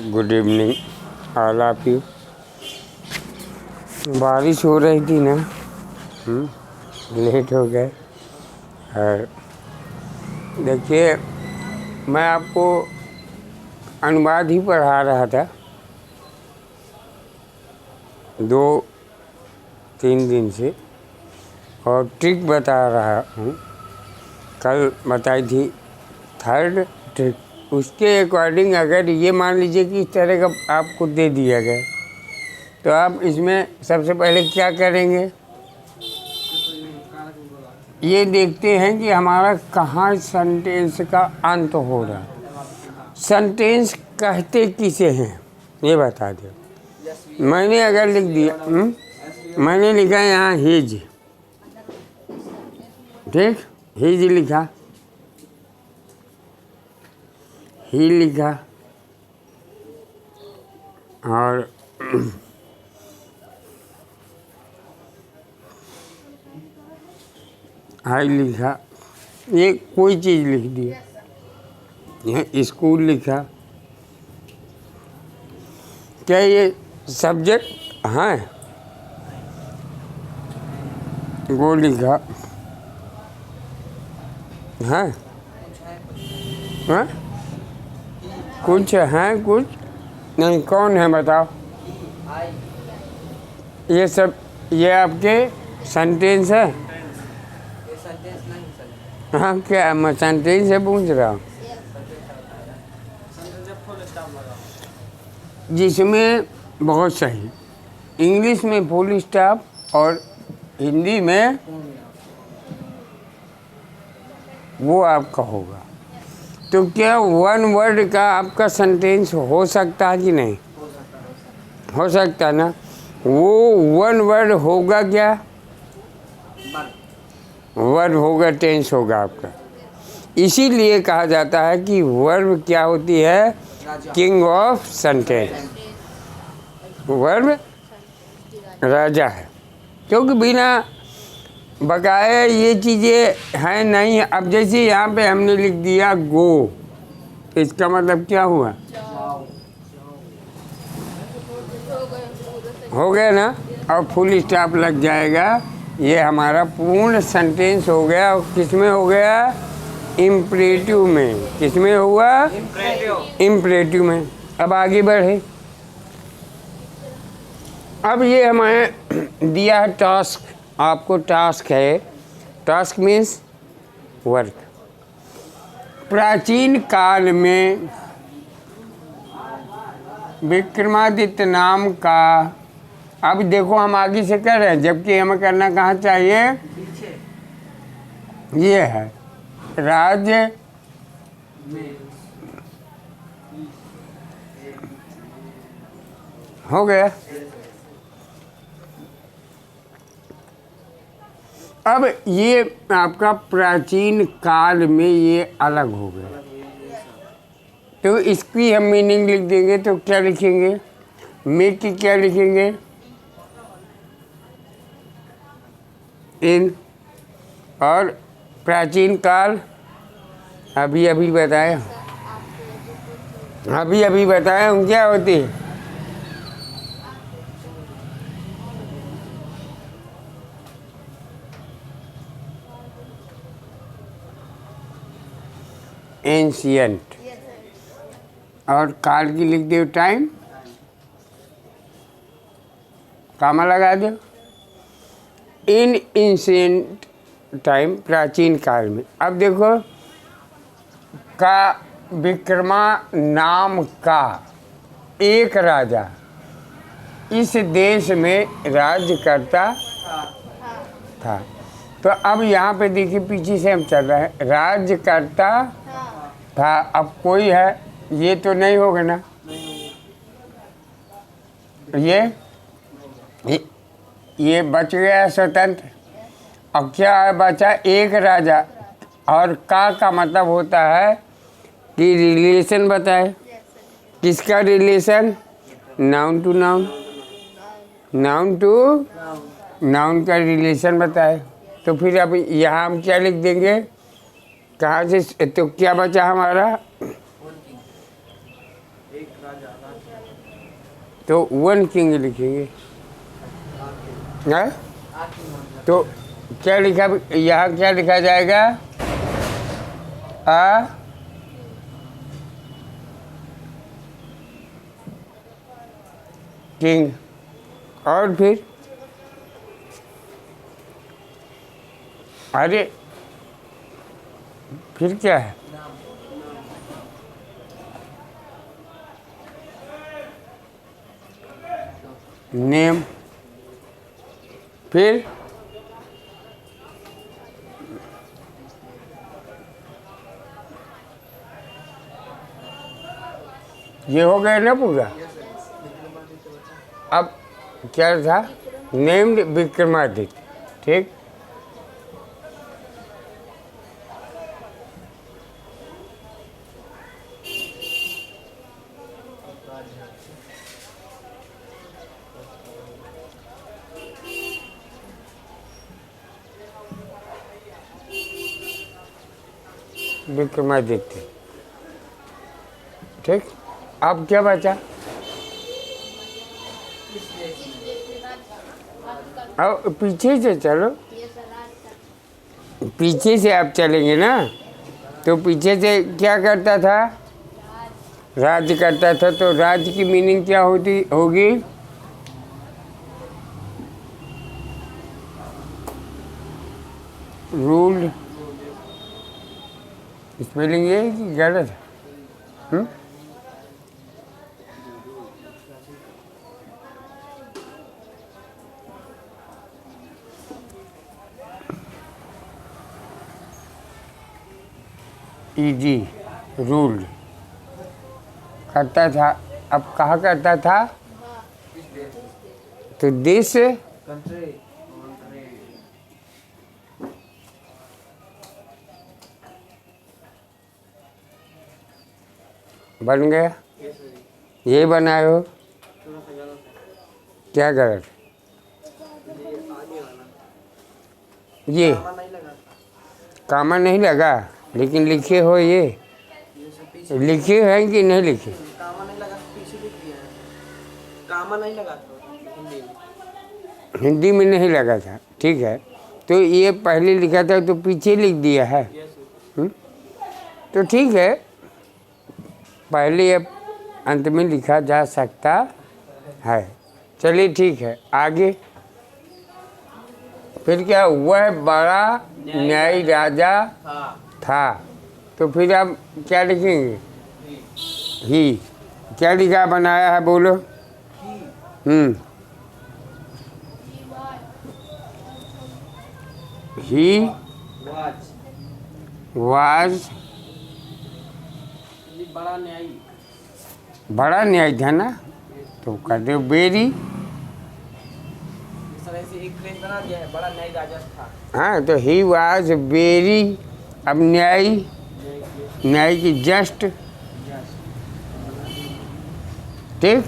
Good evening all of you. बारिश हो रही थी ना, लेट हो गए। और देखिए, मैं आपको अनुवाद ही पढ़ा रहा था 2-3 दिन से, और ट्रिक बता रहा हूँ। कल बताई थी थर्ड ट्रिक। उसके अकॉर्डिंग अगर ये मान लीजिए कि इस तरह का आपको दे दिया गया, तो आप इसमें सबसे पहले क्या करेंगे, ये देखते हैं कि हमारा कहाँ सेंटेंस का अंत हो रहा है। सेंटेंस कहते किसे हैं ये बता दो। मैंने अगर लिख दिया, मैंने लिखा यहाँ हिज, ठीक, हिज लिखा, ही लिखा, और आई लिखा, ये कोई चीज़ लिख दी, ये स्कूल लिखा। क्या ये सब्जेक्ट हैं? वो लिखा है, हाँ? कुछ हैं, कुछ नहीं। कौन है बताओ? ये सब, ये आपके सेंटेंस है। हाँ, क्या मैं सेंटेंस से पूछ रहा हूँ, जिसमें बहुत सही इंग्लिश में फुल स्टॉप और हिंदी में वो आपका होगा। तो क्या वन वर्ड का आपका सेंटेंस हो सकता है कि नहीं? हो सकता ना। वो वन वर्ड होगा क्या? वर्ब होगा, टेंस होगा आपका। इसीलिए कहा जाता है कि वर्ब क्या होती है? King of sentence. वर्ब राजा है, क्योंकि बिना बकाया ये चीज़ें हैं नहीं। अब जैसे यहाँ पे हमने लिख दिया गो, इसका मतलब क्या हुआ? हो गया ना, और फुल स्टॉप लग जाएगा। ये हमारा पूर्ण सेंटेंस हो गया। और किस में हो गया? इम्परेटिव में। किस में हुआ? इम्परेटिव में। अब आगे बढ़े। अब ये हमें दिया है टास्क, आपको टास्क है। Task means work. प्राचीन काल में विक्रमादित्य नाम का, अब देखो हम आगे से कर रहे हैं, जबकि हमें करना कहाँ चाहिए? ये है राज्य हो गया। अब ये आपका प्राचीन काल में ये अलग हो गया, तो इसकी हम मीनिंग लिख देंगे। तो क्या लिखेंगे? में की क्या लिखेंगे? इन। और प्राचीन काल अभी अभी बताया, अभी बताया हम क्या होती है? एंशियंट। और काल की लिख दो टाइम, कामा लगा दो। इन एंशियंट टाइम, प्राचीन काल में। अब देखो, का विक्रमा नाम का एक राजा इस देश में राज्य करता था। तो अब यहाँ पे देखिए, पीछे से हम चल रहे हैं, राज्य करता था। अब कोई है, ये तो नहीं होगा ना, ये बच गया स्वतंत्र। अब क्या बचा? एक राजा। और का मतलब होता है कि रिलेशन बताए। किसका relation? Noun to noun, noun to noun का रिलेशन बताए। तो फिर अब यहाँ हम क्या लिख देंगे? कहाँ से? तो क्या बचा हमारा? तो वन किंग लिखेंगे। हाँ? तो क्या लिखा, यहाँ क्या लिखा जाएगा? आ किंग। और फिर क्या है? नेम। फिर ये हो गया ना पूरा। अब क्या था? नेम्ड विक्रमादित्य। ठीक। विक्रमादित्य। ठीक। अब क्या बचा? अब पीछे से चलो, पीछे से आप चलेंगे ना, तो पीछे से क्या करता था? राज करता था। तो राज की मीनिंग क्या होगी? रूल्ड। स्पेलिंग ये है कि गलत है? इजी। रूल्ड करता था। अब कहाँ करता था? तो दिस बन गया। ये बनाए हो क्या गलत? ये कामा नहीं लगा, लेकिन लिखे हो ये लिखे हैं कि नहीं लिखे? कामा नहीं लगा, पीछे लिख दिया है। कामा नहीं लगा तो हिंदी में नहीं लगा था। ठीक है, तो ये पहले लिखा था तो पीछे लिख दिया है। तो ठीक है, पहले ये अंत में लिखा जा सकता है। चलिए ठीक है, आगे। फिर क्या? वह बड़ा न्यायी राजा था। तो फिर आप क्या लिखेंगे? ही। क्या लिखा बनाया है, बोलो? ही वाज बड़ा न्यायी था ना, तो कर दो वेरी। एक फ्रेज बना दिया है, बड़ा न्यायी राजा था। हाँ, तो ही वाज वेरी। अब न्यायी, न्यायी की जस्ट। ठीक।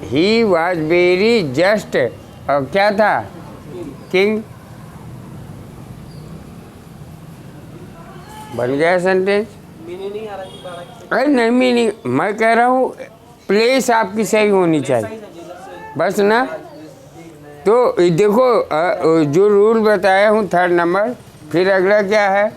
He was very just. और क्या था? किंग। बन गया सेंटेंस। मीनिंग नहीं आ रहा कि बड़ा किसे। अरे नहीं, मीनिंग मैं कह रहा हूँ, प्लेस आपकी सही होनी चाहिए बस ना। तो देखो, जो रूल बताया हूँ 3rd नंबर। फिर अगला क्या है?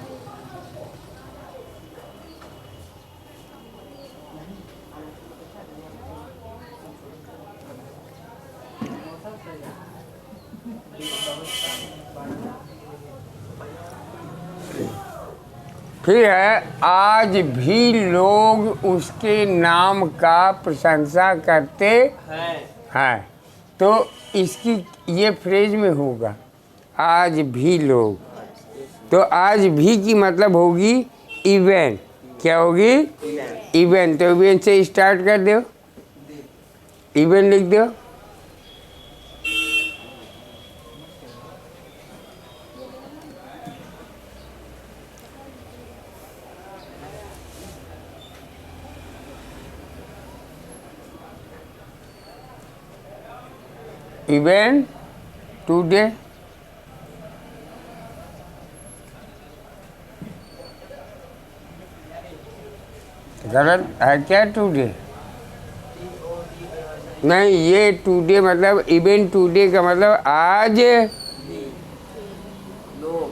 फिर है, आज भी लोग उसके नाम का प्रशंसा करते हैं। तो इसकी ये फ्रेज में होगा, आज भी लोग। तो आज भी की मतलब होगी इवन। क्या होगी? इवन। तो इवन से स्टार्ट कर दो, इवन लिख दो। Even today. गलत है क्या? टुडे नहीं, ये टुडे मतलब इवेंट टुडे का मतलब आज। लोग।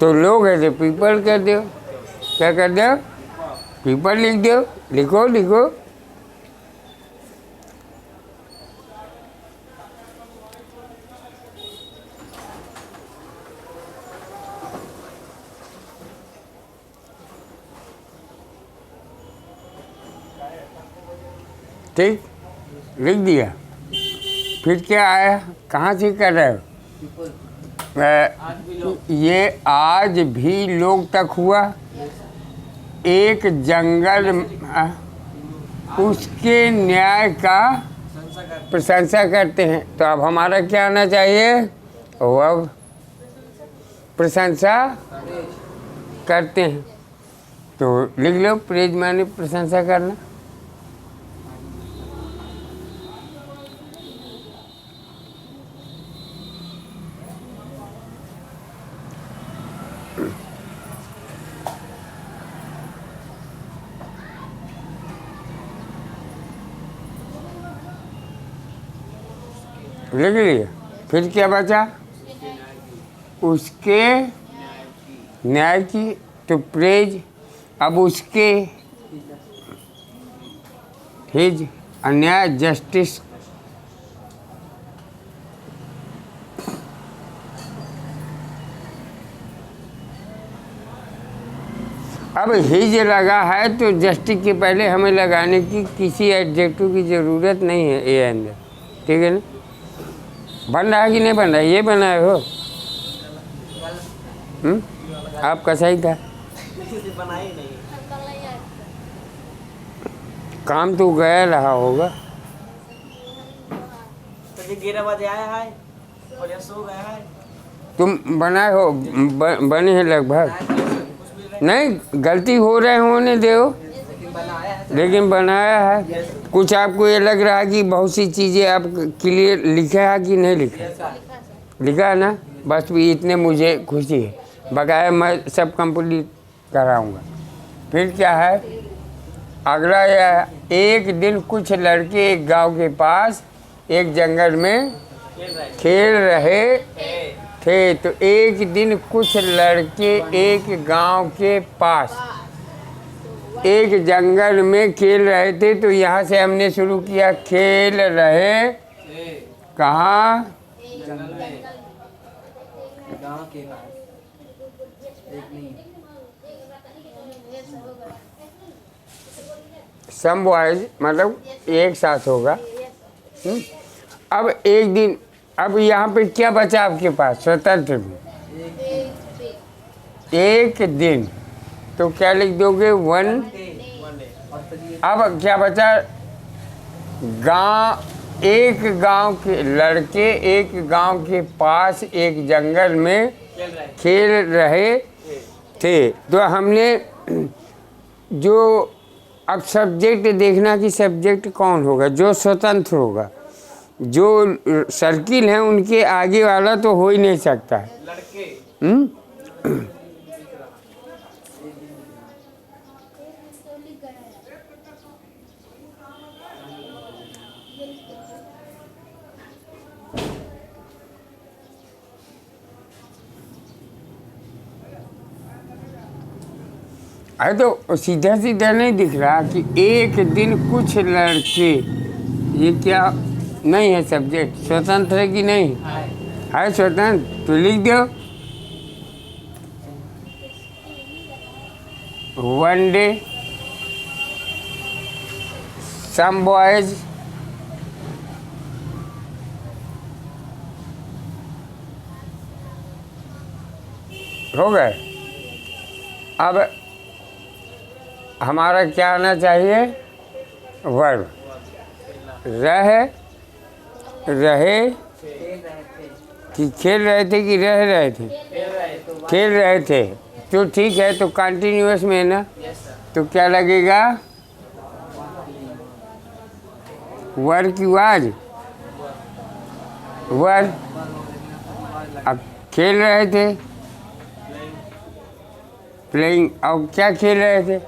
तो लोग है तो पीपल कर दो। क्या कर दो? पीपल लिख दो। लिखो लिखो। ठीक, लिख दिया। फिर क्या आया? कहाँ से कर रहे हो? आज भी लोग। ये आज भी लोग तक हुआ। एक जंगल उसके न्याय का संसार प्रशंसा करते हैं। तो अब हमारा क्या आना चाहिए? वह प्रशंसा करते हैं। तो लिख लो, प्रेज माने प्रशंसा करना। लिख लिया। फिर क्या बचा? उसके न्याय की। तो प्रेज। अब उसके हिज अन्याय जस्टिस। अब हिज लगा है तो जस्टिस के पहले हमें लगाने की किसी एडजेक्टिव की ज़रूरत नहीं है ये अंदर। ठीक है ना? बन रहा है कि नहीं बन रहा है? ये बनाए हो? आपका सही था। बना ही नहीं। काम तो गया रहा होगा। तो ये 11 बजे आया है और ये सो गया है। तुम बनाए हो? बने हैं लगभग। नहीं, गलती हो रहे होने दो, लेकिन बनाया है। लेकिन बनाया है। कुछ आपको ये लग रहा है कि बहुत सी चीज़ें आप क्लियर लिखा है कि नहीं लिखा? लिखा है ना? बस भी इतने मुझे खुशी है। बकाया मैं सब कंप्लीट कराऊंगा। फिर क्या है अगला? यह एक दिन कुछ लड़के एक गांव के पास एक जंगल में खेल रहे थे। तो एक दिन कुछ लड़के एक गांव के पास एक जंगल में खेल रहे थे। तो यहाँ से हमने शुरू किया, खेल रहे कहाँ? जंगल में, गांव के पास। एक नहीं। सम बॉयज मतलब एक साथ होगा। अब एक दिन, अब यहाँ पे क्या बचा आपके पास? स्वतंत्र में एक दिन। तो क्या लिख दोगे? वन। अब क्या बचा? गांव, एक गांव के लड़के एक गांव के पास एक जंगल में खेल रहे थे। तो हमने जो अब सब्जेक्ट देखना कि सब्जेक्ट कौन होगा जो स्वतंत्र होगा। जो सर्किल है उनके आगे वाला तो हो ही नहीं सकता है। लड़के। अरे तो सीधा सीधा नहीं दिख रहा कि एक दिन कुछ लड़के, ये क्या नहीं है सब्जेक्ट? स्वतंत्र है कि नहीं है? स्वतंत्र। तो लिख दो, वन डे सम बॉयज हो गए। अब हमारा क्या आना चाहिए? वर्ब। रहे कि खेल रहे थे कि रह रहे थे? खेल रहे थे। तो ठीक है, तो कंटिन्यूअस में है ना? तो क्या लगेगा? वर की वाज वर। अब खेल रहे थे प्लेइंग। अब क्या खेल रहे थे?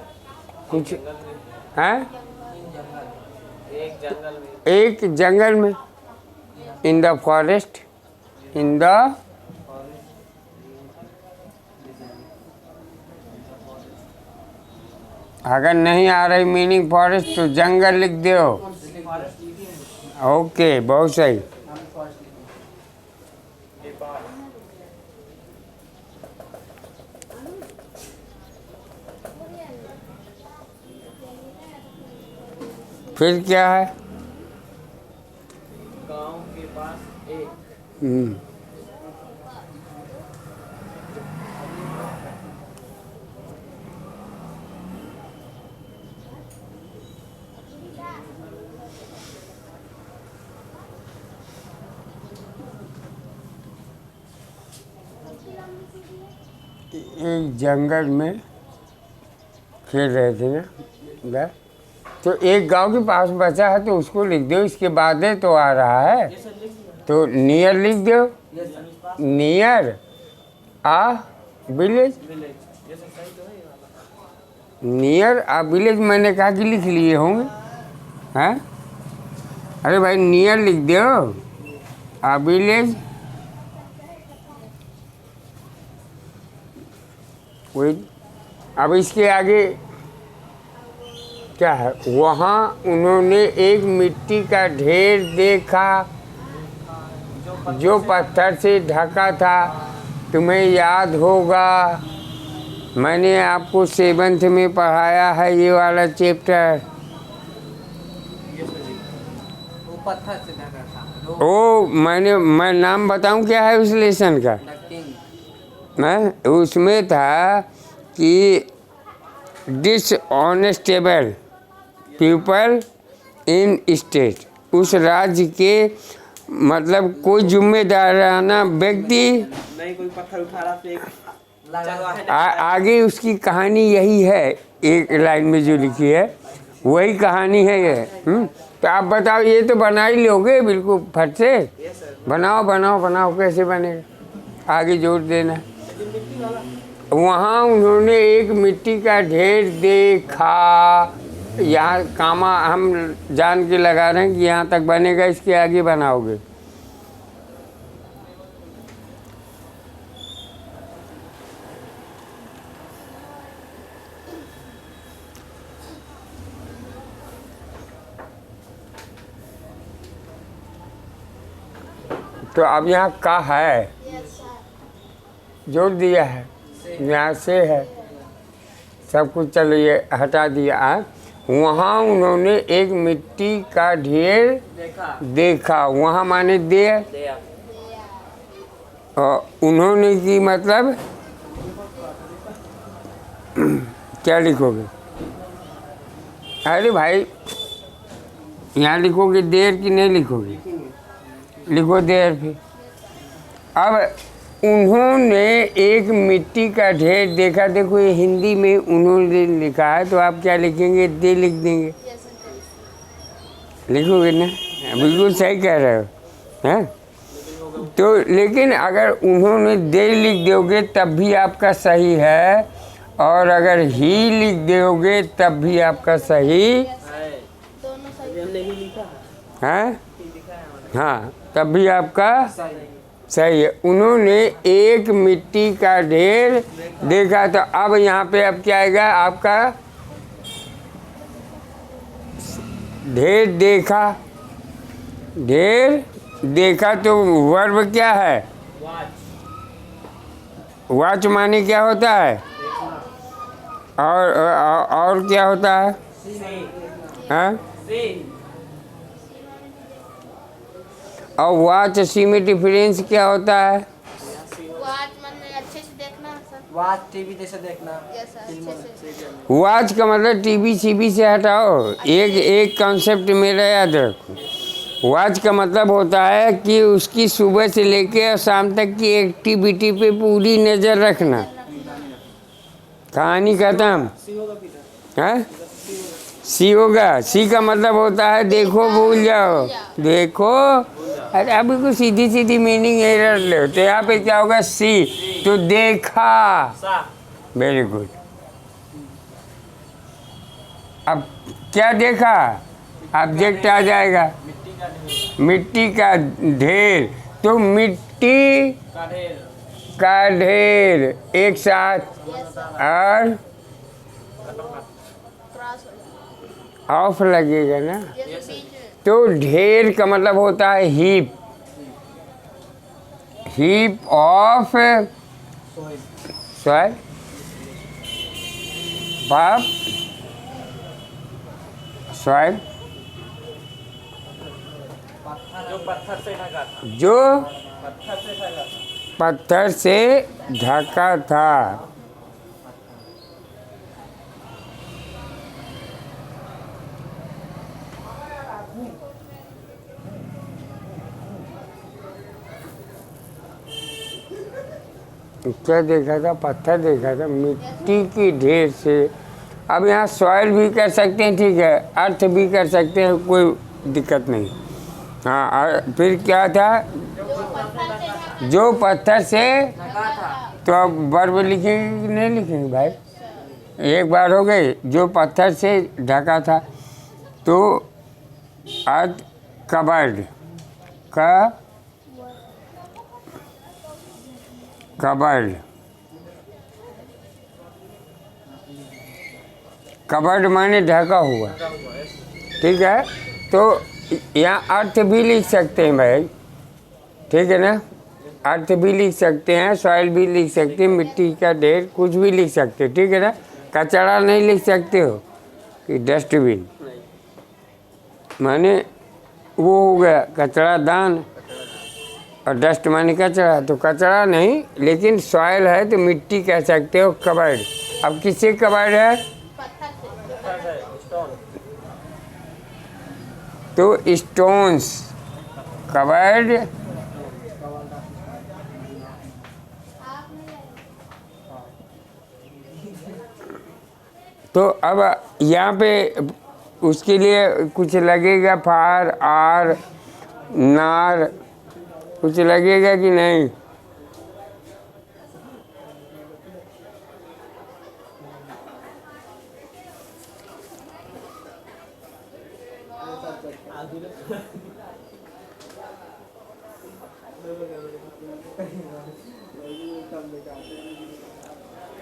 कुछ हैं? एक जंगल में। एक जंगल में, in the forest, in the, अगर नहीं आ रही मीनिंग फॉरेस्ट तो जंगल लिख दो। ओके, बहुत सही। फिर क्या है? गांव के पास एक। एक जंगल में खेल रहे थे ना बस, तो एक गांव के पास बचा है तो उसको लिख दो। इसके बाद तो आ रहा है तो नियर लिख दो। नियर आ विलेज, नियर आ विलेज मैंने कहा कि लिख लिए होंगे, हैं? अरे भाई नियर लिख दो, आ विलेज। वही, अब इसके आगे क्या है? वहाँ उन्होंने एक मिट्टी का ढेर देखा जो पत्थर से ढका था। तुम्हें याद होगा मैंने आपको 7th में पढ़ाया है ये वाला चैप्टर। वो पत्थर से ढका था। ओ मैं नाम बताऊं क्या है उस लेसन का? मैं उसमें था कि डिसऑनेस्टेबल पीपल इन स्टेट, उस राज्य के मतलब कोई जिम्मेदाराना व्यक्ति। नहीं कोई पत्थर उठा रहा फेंक आगे उसकी कहानी यही है, एक लाइन में जो लिखी है वही कहानी है ये। तो आप बताओ, ये तो बना ही लोगे बिल्कुल फट से। बनाओ बनाओ बनाओ, कैसे बनेगा? आगे जोड़ देना। वहाँ उन्होंने एक मिट्टी का ढेर देखा। यहाँ कामा हम जान के लगा रहे हैं कि यहाँ तक बनेगा, इसके आगे बनाओगे। तो अब यहाँ का है, जोड़ दिया है, यहाँ से है, सब कुछ चलो ये हटा दिया। वहाँ उन्होंने एक मिट्टी का ढेर देखा। वहाँ माने दे, और उन्होंने की मतलब क्या लिखोगे? अरे भाई यहाँ लिखोगे देर कि नहीं लिखोगे? लिखो देर। फिर अब उन्होंने एक मिट्टी का ढेर देखा। देखो ये हिंदी में उन्होंने लिखा है तो आप क्या लिखेंगे? दे लिख देंगे। लिखोगे ना? बिल्कुल सही कह रहे हो, हैं? तो लेकिन अगर उन्होंने दे लिख दोगे तब भी आपका सही है, और अगर ही लिख दोगे तब भी आपका सही है। हाँ, तब भी आपका सही है। उन्होंने एक मिट्टी का ढेर देखा। तो अब यहाँ पे अब क्या आएगा आपका? ढेर देखा। ढेर देखा तो वर्ब क्या है? वॉच माने क्या होता है? और क्या होता है? हाँ? और वॉच सी में डिफरेंस क्या होता है? वॉच मतलब अच्छे से देखना सर। वॉच टीवी जैसे देखना। यस सर, अच्छे से। वॉच का मतलब टीवी सीवी से हटाओ। एक कॉन्सेप्ट मेरा याद रखो। वॉच का मतलब होता है कि उसकी सुबह से लेकर शाम तक की एक्टिविटी पे पूरी नज़र रखना। कहानी खत्म। है? सी होगा। सी का मतलब होता है देखो भूल जाओ। देखो, अरे अभी कुछ सीधी सीधी मीनिंग एरर ले। तो यहाँ पे क्या होगा? सी। तो देखा। Very good. अब क्या देखा? ऑब्जेक्ट आ जाएगा मिट्टी का ढेर। तो मिट्टी का ढेर एक साथ और क्रॉस हो जाएगा ऑफ लगेगा ना। जैसे बीच में तो ढेर का मतलब होता है हीप। हीप ऑफ सॉइल पाप सॉइल जो पत्थर से ढका था जो पत्थर से ढका था पत्थर से ढका था। क्या देखा था? पत्थर देखा था, मिट्टी की ढेर से। अब यहाँ सॉइल भी कर सकते हैं, ठीक है, अर्थ भी कर सकते हैं, कोई दिक्कत नहीं। हाँ, और फिर क्या था? जो पत्थर से। ढका था तो अब वर्ब लिखेंगे कि नहीं लिखेंगे भाई? एक बार हो गई, जो पत्थर से ढका था। तो अर्थ कबर्ड का कबर्ड कबर्ड माने ढका हुआ, ठीक है। तो यहाँ अर्थ भी लिख सकते हैं भाई, ठीक है ना। अर्थ भी लिख सकते हैं, सॉइल भी लिख सकते हैं, मिट्टी का ढेर, कुछ भी लिख सकते हैं, ठीक है ना। कचरा नहीं लिख सकते हो कि डस्टबिन, माने वो हो गया कचरा दान, और डस्ट माने कचरा, तो कचरा नहीं, लेकिन सॉइल है तो मिट्टी कह सकते हो, कबर्ड। अब किससे कबर्ड है? पत्थर से स्टोन तो स्टोन्स कबर्ड। तो अब यहाँ पे उसके लिए कुछ लगेगा, फार आर नार, कुछ लगेगा कि नहीं?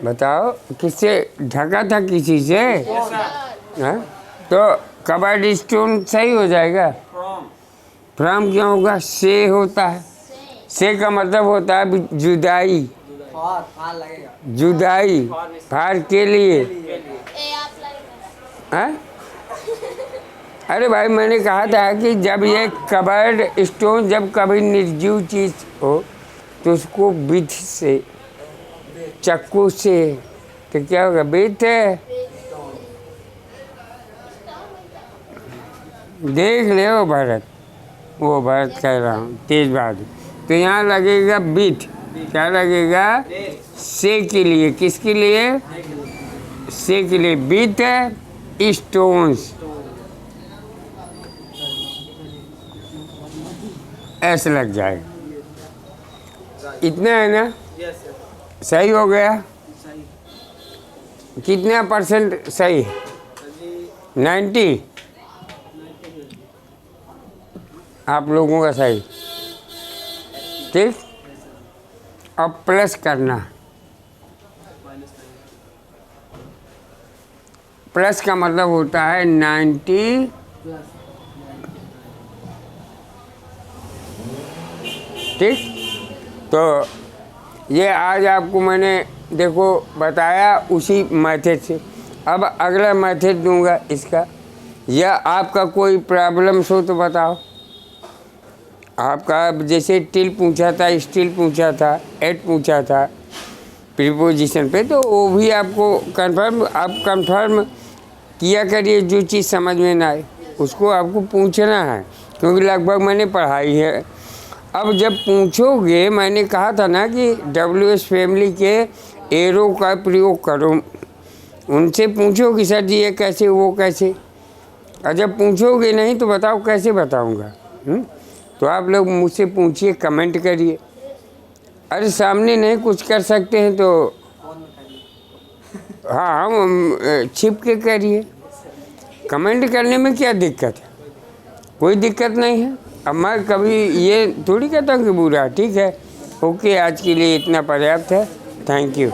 बताओ, किससे ढका था? किसी से? हाँ? तो कबर्ड स्टोन सही हो जाएगा। फ्रॉम फ्रॉम क्या होगा? से होता है। से का मतलब होता है जुदाई, फार लगेगा जुदाई, फार के लिए। ए आप लगेगा हाँ? अरे भाई, मैंने कहा था कि जब ये कबर्ड स्टोन जब कभी निर्जीव चीज हो तो उसको विध से, चाकू से, तो क्या होगा? विध है। देख ले वो भरत, वो भरत कह रहा हूँ, तेज बहादुर। तो यहाँ लगेगा विथ। क्या लगेगा? से के लिए। किसके लिए? से के लिए विथ स्टोन्स, ऐसे लग जाएगा। इतना है ना? यस सर सही हो गया? सही कितना % सही है? 90 आप लोगों का सही, ठीक। अब प्लस करना। प्लस का मतलब होता है 90 ठीक। तो ये आज आपको मैंने देखो बताया उसी मेथड से। अब अगला मेथड दूंगा इसका, या आपका कोई प्रॉब्लम्स हो तो बताओ। आपका जैसे टिल पूछा था, स्टिल पूछा था, एट पूछा था प्रीपोजिशन पे, तो वो भी आपको आप कंफर्म किया करिए। जो चीज़ समझ में ना आए उसको आपको पूछना है, क्योंकि लगभग मैंने पढ़ाई है। अब जब पूछोगे, मैंने कहा था ना कि WS फैमिली के एरो का प्रयोग करो, उनसे पूछो कि सर जी ये कैसे, वो कैसे। और जब पूछोगे नहीं तो बताओ कैसे बताऊंगा। तो आप लोग मुझसे पूछिए, कमेंट करिए। अरे सामने नहीं कुछ कर सकते हैं तो हाँ, हम छिप के करिए। कमेंट करने में क्या दिक्कत है? कोई दिक्कत नहीं है। अब मैं कभी ये थोड़ी कहता हूँ कि बुरा, ठीक है। ओके, आज के लिए इतना पर्याप्त है। Thank you.